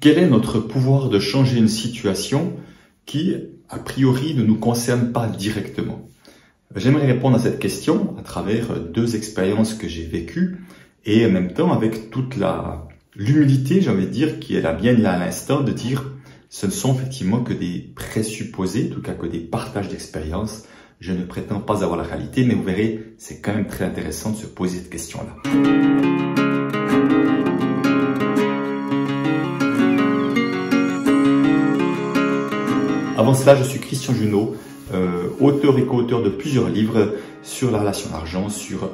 Quel est notre pouvoir de changer une situation qui, a priori, ne nous concerne pas directement? J'aimerais répondre à cette question à travers deux expériences que j'ai vécues et en même temps avec toute l'humilité, j'ai envie de dire, qui est la mienne là à l'instant, de dire ce ne sont effectivement que des présupposés, en tout cas que des partages d'expériences. Je ne prétends pas avoir la réalité, mais vous verrez, c'est quand même très intéressant de se poser cette question-là. Avant cela, je suis Christian Junot, auteur et co-auteur de plusieurs livres sur la relation à l'argent, sur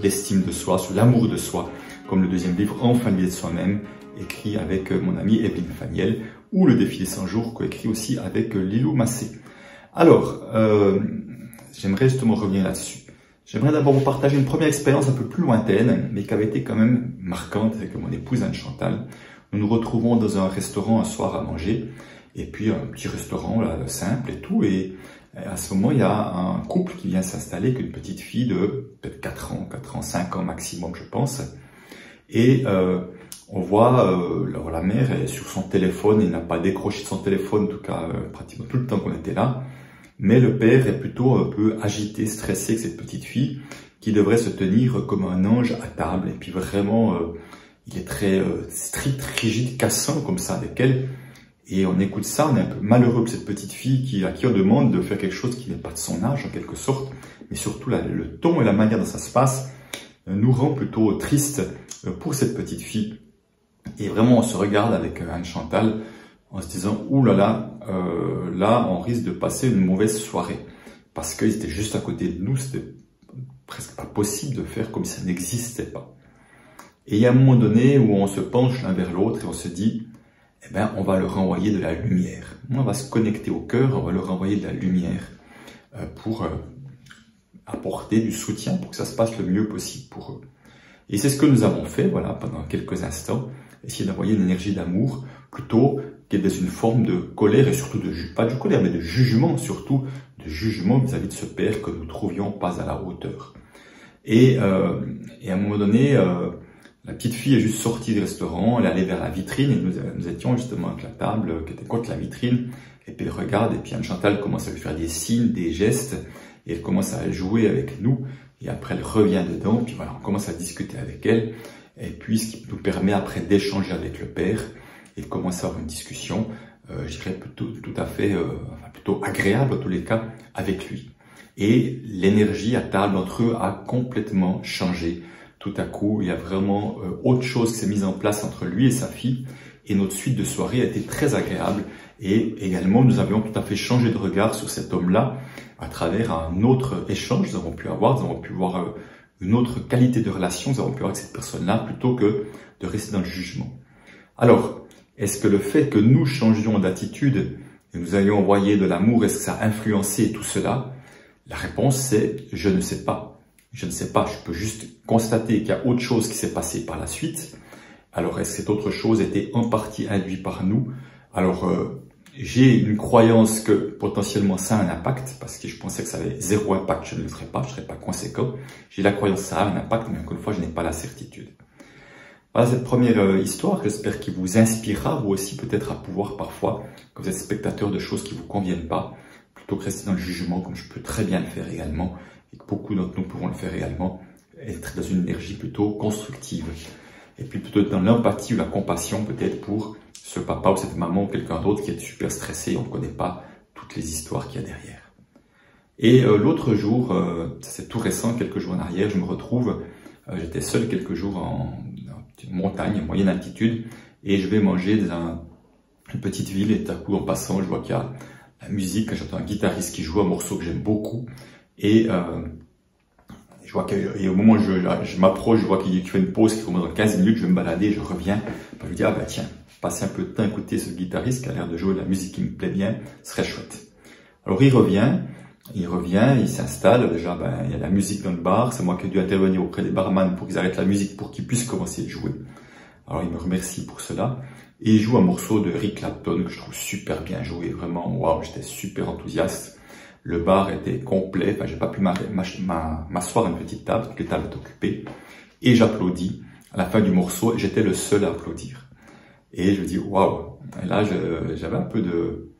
l'estime de soi, sur l'amour de soi, comme le deuxième livre Enfin lié de soi-même, écrit avec mon amie Evelyne Faniel, ou Le défi des 100 jours, coécrit aussi avec Lilou Massé. Alors, j'aimerais justement revenir là-dessus. J'aimerais d'abord vous partager une première expérience un peu plus lointaine, mais qui avait été quand même marquante avec mon épouse Anne-Chantal. Nous nous retrouvons dans un restaurant un soir à manger, et puis un petit restaurant là, simple et tout, et à ce moment il y a un couple qui vient s'installer avec une petite fille de peut-être 4 ans, 5 ans maximum je pense, et on voit la mère est sur son téléphone, il n'a pas décroché de son téléphone en tout cas pratiquement tout le temps qu'on était là, mais le père est plutôt un peu agité, stressé avec cette petite fille qui devrait se tenir comme un ange à table, et puis vraiment il est très strict, rigide, cassant comme ça avec elle. Et on écoute ça, on est un peu malheureux pour cette petite fille à qui on demande de faire quelque chose qui n'est pas de son âge en quelque sorte, mais surtout le ton et la manière dont ça se passe nous rend plutôt triste pour cette petite fille. Et vraiment on se regarde avec Anne-Chantal en se disant « Ouh là là, là on risque de passer une mauvaise soirée » parce qu'ils étaient juste à côté de nous, c'était presque pas possible de faire comme si ça n'existait pas. Et il y a un moment donné où on se penche l'un vers l'autre et on se dit eh bien, on va leur renvoyer de la lumière. On va se connecter au cœur, on va leur renvoyer de la lumière pour apporter du soutien pour que ça se passe le mieux possible pour eux. Et c'est ce que nous avons fait, voilà, pendant quelques instants, essayer d'envoyer une énergie d'amour plutôt qu'être dans une forme de colère et surtout pas de colère, mais de jugement, surtout de jugement vis-à-vis de ce père que nous trouvions pas à la hauteur. Et à un moment donné, la petite fille est juste sortie du restaurant, elle est allée vers la vitrine et nous étions justement avec la table qui était contre la vitrine. Et puis elle regarde et puis Anne-Chantal commence à lui faire des signes, des gestes et elle commence à jouer avec nous. Et après elle revient dedans, puis voilà, on commence à discuter avec elle. Et puis ce qui nous permet après d'échanger avec le père et de commencer à avoir une discussion, je dirais plutôt tout à fait, plutôt agréable en tous les cas avec lui. Et l'énergie à table entre eux a complètement changé. Tout à coup, il y a vraiment autre chose qui s'est mise en place entre lui et sa fille. Et notre suite de soirée a été très agréable. Et également, nous avions tout à fait changé de regard sur cet homme-là à travers un autre échange que nous avons pu avoir. Nous avons pu voir une autre qualité de relation. Nous avons pu avoir avec cette personne-là plutôt que de rester dans le jugement. Alors, est-ce que le fait que nous changions d'attitude et nous ayons envoyé de l'amour, est-ce que ça a influencé tout cela? La réponse, c'est je ne sais pas. Je ne sais pas, je peux juste constater qu'il y a autre chose qui s'est passé par la suite. Alors, est-ce que cette autre chose était en partie induite par nous? Alors, j'ai une croyance que potentiellement ça a un impact, parce que je pensais que ça avait zéro impact, je ne le ferais pas, je ne serais pas conséquent. J'ai la croyance que ça a un impact, mais encore une fois, je n'ai pas la certitude. Voilà cette première histoire, j'espère qu'il vous inspirera, vous aussi peut-être à pouvoir parfois, quand vous êtes spectateur de choses qui ne vous conviennent pas, plutôt que rester dans le jugement, comme je peux très bien le faire également, et que beaucoup d'entre nous pouvons le faire également, être dans une énergie plutôt constructive. Et puis plutôt dans l'empathie ou la compassion peut-être pour ce papa ou cette maman ou quelqu'un d'autre qui est super stressé, on ne connaît pas toutes les histoires qu'il y a derrière. Et l'autre jour, c'est tout récent, quelques jours en arrière, je me retrouve, j'étais seul quelques jours en montagne, en moyenne altitude, et je vais manger dans une petite ville, et tout à coup en passant, je vois qu'il y a la musique, j'entends un guitariste qui joue un morceau que j'aime beaucoup, et je vois qu'au moment où je m'approche, je vois qu'il fait une pause, qu'il faut dans 15 minutes, je vais me balader, je reviens. Je me dis, ah bah tiens, passer un peu de temps à écouter ce guitariste qui a l'air de jouer de la musique qui me plaît bien, ce serait chouette. Alors il revient, il s'installe, déjà il y a la musique dans le bar, c'est moi qui ai dû intervenir auprès des barman pour qu'ils arrêtent la musique pour qu'ils puissent commencer à jouer. Alors il me remercie pour cela. Et il joue un morceau de Eric Clapton que je trouve super bien joué, vraiment, waouh, j'étais super enthousiaste. Le bar était complet, j'ai pas pu m'asseoir à une petite table, toutes les tables étaient occupées. Et j'applaudis. À la fin du morceau, j'étais le seul à applaudir. Et je me dis, waouh. Et là, j'avais un peu de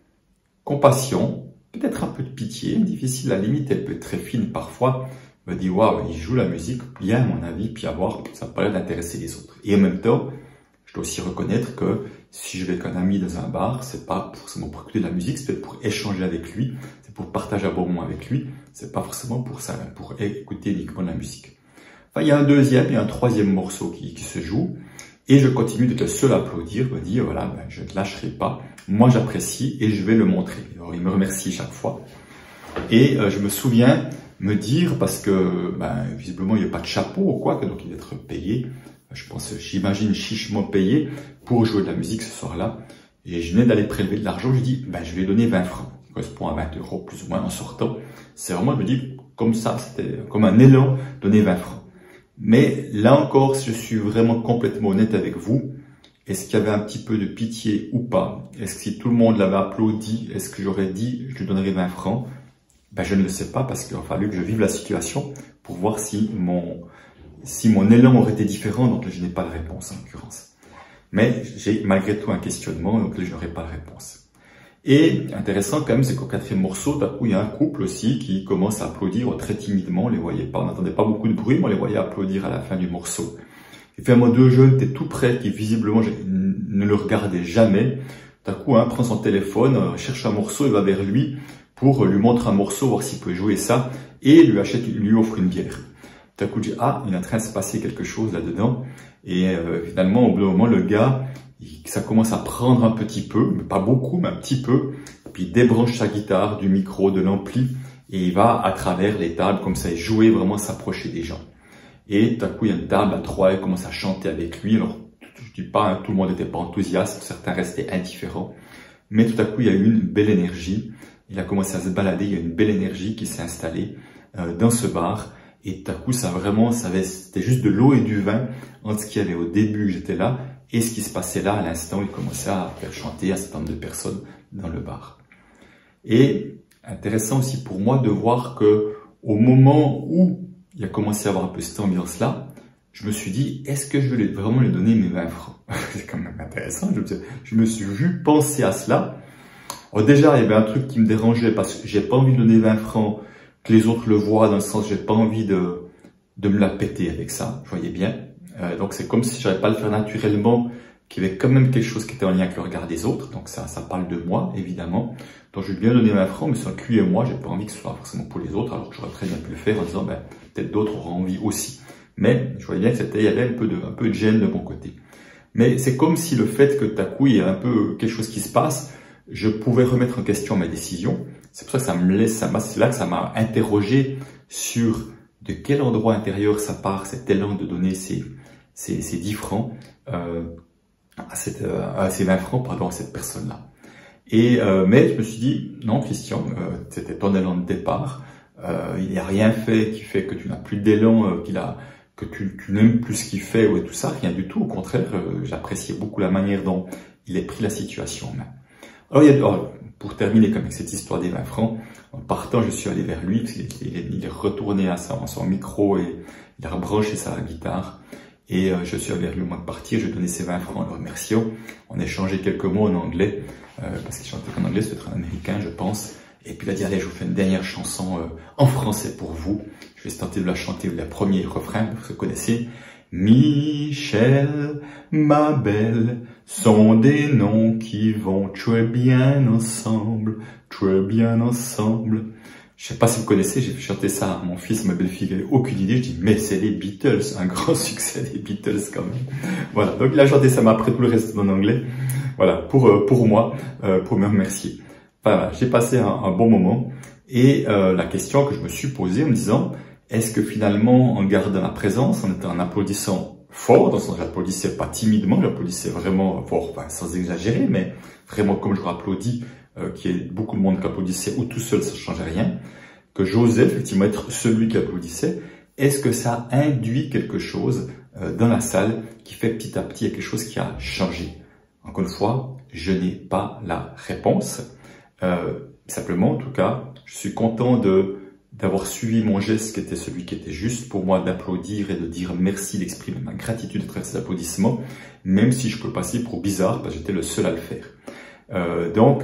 compassion, peut-être un peu de pitié, difficile, la limite, elle peut être très fine parfois. Je me dis, waouh, il joue la musique bien, à mon avis, puis à voir, ça n'a pas l'air d'intéresser les autres. Et en même temps, je dois aussi reconnaître que si je vais avec un ami dans un bar, c'est pas forcément pour écouter de la musique, c'est peut-être pour échanger avec lui, c'est pour partager un bon moment avec lui, c'est pas forcément pour ça, pour écouter uniquement de la musique. Enfin, il y a un deuxième et un troisième morceau qui se joue, et je continue d'être le seul à applaudir, me dire, voilà, ben, je ne lâcherai pas, moi j'apprécie et je vais le montrer. Alors, il me remercie chaque fois. Et je me souviens me dire, parce que ben, visiblement il n'y a pas de chapeau ou quoi, donc il doit être payé, j'imagine chichement payé pour jouer de la musique ce soir-là. Et je venais d'aller prélever de l'argent, je dis, ben, je vais donner 20 francs, qui correspond à 20 € plus ou moins en sortant. C'est vraiment, je me dis, comme ça, c'était comme un élan, donner 20 francs. Mais là encore, si je suis vraiment complètement honnête avec vous, est-ce qu'il y avait un petit peu de pitié ou pas? Est-ce que si tout le monde l'avait applaudi, est-ce que j'aurais dit, je lui donnerais 20 francs? Ben, je ne le sais pas parce qu'il a fallu que je vive la situation pour voir si mon élan aurait été différent. Donc là, je n'ai pas de réponse en l'occurrence. Mais j'ai malgré tout un questionnement, donc là, je n'aurai pas de réponse. Et intéressant quand même, c'est qu'au quatrième morceau, d'un coup, il y a un couple aussi qui commence à applaudir très timidement. On les voyait pas, on n'entendait pas beaucoup de bruit, mais on les voyait applaudir à la fin du morceau. Et finalement, deux jeunes étaient tout près, qui visiblement ne le regardaient jamais. D'un coup, un prend son téléphone, cherche un morceau, il va vers lui pour lui montrer un morceau, voir s'il peut jouer ça, et lui offre une bière. D'un coup, je dis, ah, il est en train de se passer quelque chose là-dedans. Et finalement, au bout d'un moment, le gars, ça commence à prendre un petit peu, mais pas beaucoup, mais un petit peu. Puis il débranche sa guitare du micro, de l'ampli, et il va à travers les tables, comme ça, et jouer, vraiment s'approcher des gens. Et tout à coup, il y a une table à trois, elle commence à chanter avec lui. Alors, je dis pas, hein, tout le monde n'était pas enthousiaste, certains restaient indifférents. Mais tout à coup, il y a eu une belle énergie. Il a commencé à se balader, il y a une belle énergie qui s'est installée dans ce bar. Et tout à coup, c'était juste de l'eau et du vin entre ce qu'il y avait au début, j'étais là, et ce qui se passait là à l'instant, il commençait à faire chanter un certain nombre de personnes dans le bar. Et intéressant aussi pour moi de voir que au moment où il a commencé à avoir un peu cette ambiance-là, je me suis dit, est-ce que je vais vraiment lui donner mes 20 francs? C'est quand même intéressant, je me suis vu penser à cela. Alors déjà, il y avait un truc qui me dérangeait parce que j'ai pas envie de donner 20 francs, que les autres le voient, dans le sens j'ai pas envie de me la péter avec ça, je voyais bien. Donc c'est comme si je n'arrivais pas à le faire naturellement, qu'il y avait quand même quelque chose qui était en lien avec le regard des autres, donc ça parle de moi, évidemment. Donc je vais bien donner 20 francs, mais sans lui et moi, j'ai pas envie que ce soit forcément pour les autres, alors que j'aurais très bien pu le faire en disant, ben, peut-être d'autres auront envie aussi. Mais je voyais bien que il y avait un peu de gêne de mon côté. Mais c'est comme si le fait que tout à coup, il y a un peu quelque chose qui se passe, je pouvais remettre en question ma décision. C'est pour ça que c'est là que ça m'a interrogé sur de quel endroit intérieur ça part, cet élan de donner ces 10 francs, ces 20 francs, pardon, à cette personne-là. Mais je me suis dit, non, Christian, c'était ton élan de départ, il n'y a rien fait qui fait que tu n'as plus d'élan, que tu n'aimes plus ce qu'il fait, ou tout ça, rien du tout, au contraire, j'appréciais beaucoup la manière dont il a pris la situation en main. Alors, pour terminer comme avec cette histoire des 20 francs, en partant, je suis allé vers lui, il est retourné à son micro et il a rebranché sa guitare. Et je suis allé vers lui au moment de partir, je lui ai donné ses 20 francs en le remerciant. On a échangé quelques mots en anglais, parce qu'il chantait en anglais, c'était un américain, je pense. Et puis il a dit, allez, je vous fais une dernière chanson en français pour vous. Je vais tenter de la chanter, le premier refrain, vous connaissez. Michel, ma belle, sont des noms qui vont très bien ensemble, très bien ensemble. Je sais pas si vous connaissez, j'ai chanté ça à mon fils, ma belle-fille, elle n'avait aucune idée. Je dis, mais c'est les Beatles, un grand succès des Beatles quand même. Voilà, donc il a chanté ça, m'a appris tout le reste en anglais. Voilà, pour moi, pour me remercier. Voilà, j'ai passé un bon moment. Et la question que je me suis posée en me disant, est-ce que finalement, en gardant la présence, en applaudissant fort, dans le sens j'applaudissais pas timidement, j'applaudissais vraiment fort, enfin, sans exagérer, mais vraiment comme je applaudis, qu'il y ait beaucoup de monde qui applaudissait ou tout seul, ça ne changeait rien, que j'osais effectivement être celui qui applaudissait, est-ce que ça induit quelque chose dans la salle qui fait petit à petit, il y a quelque chose qui a changé? Encore une fois, je n'ai pas la réponse. Simplement, en tout cas, je suis content de d'avoir suivi mon geste qui était celui qui était juste pour moi, d'applaudir et de dire merci, d'exprimer ma gratitude à travers ces applaudissements, même si je peux passer pour bizarre parce que j'étais le seul à le faire. Donc,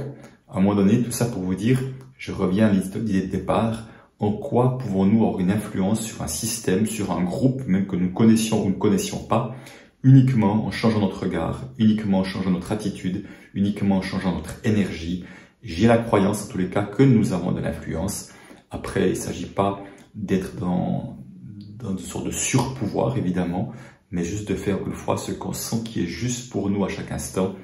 à un moment donné, tout ça pour vous dire, je reviens à l'idée de départ, en quoi pouvons-nous avoir une influence sur un système, sur un groupe, même que nous connaissions ou ne connaissions pas, uniquement en changeant notre regard, uniquement en changeant notre attitude, uniquement en changeant notre énergie. J'ai la croyance, en tous les cas, que nous avons de l'influence. Après, il ne s'agit pas d'être dans une sorte de surpouvoir, évidemment, mais juste de faire une fois ce qu'on sent qui est juste pour nous à chaque instant.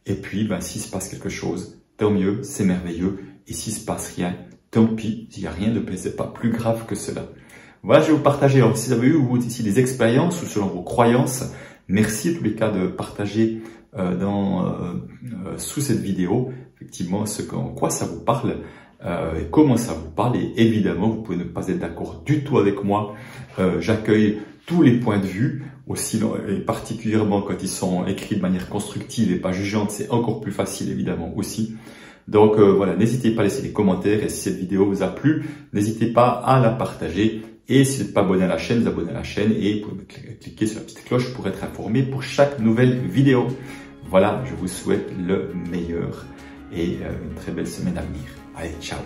Et puis, s'il se passe quelque chose, tant mieux, c'est merveilleux. Et s'il se passe rien, tant pis, s'il n'y a rien de c'est pas plus grave que cela. Voilà, je vais vous partager. Alors, si vous avez eu vous ici des expériences ou selon vos croyances, merci en tous les cas de partager sous cette vidéo, effectivement, en quoi ça vous parle. Et comment ça vous parle, et évidemment vous pouvez ne pas être d'accord du tout avec moi, j'accueille tous les points de vue, aussi et particulièrement quand ils sont écrits de manière constructive et pas jugeante, c'est encore plus facile évidemment aussi. Donc voilà, n'hésitez pas à laisser des commentaires, et si cette vidéo vous a plu, n'hésitez pas à la partager, et si vous n'êtes pas abonné à la chaîne, vous abonnez à la chaîne et vous pouvez cliquer sur la petite cloche pour être informé pour chaque nouvelle vidéo. Voilà, je vous souhaite le meilleur et une très belle semaine à venir. Allez, ciao!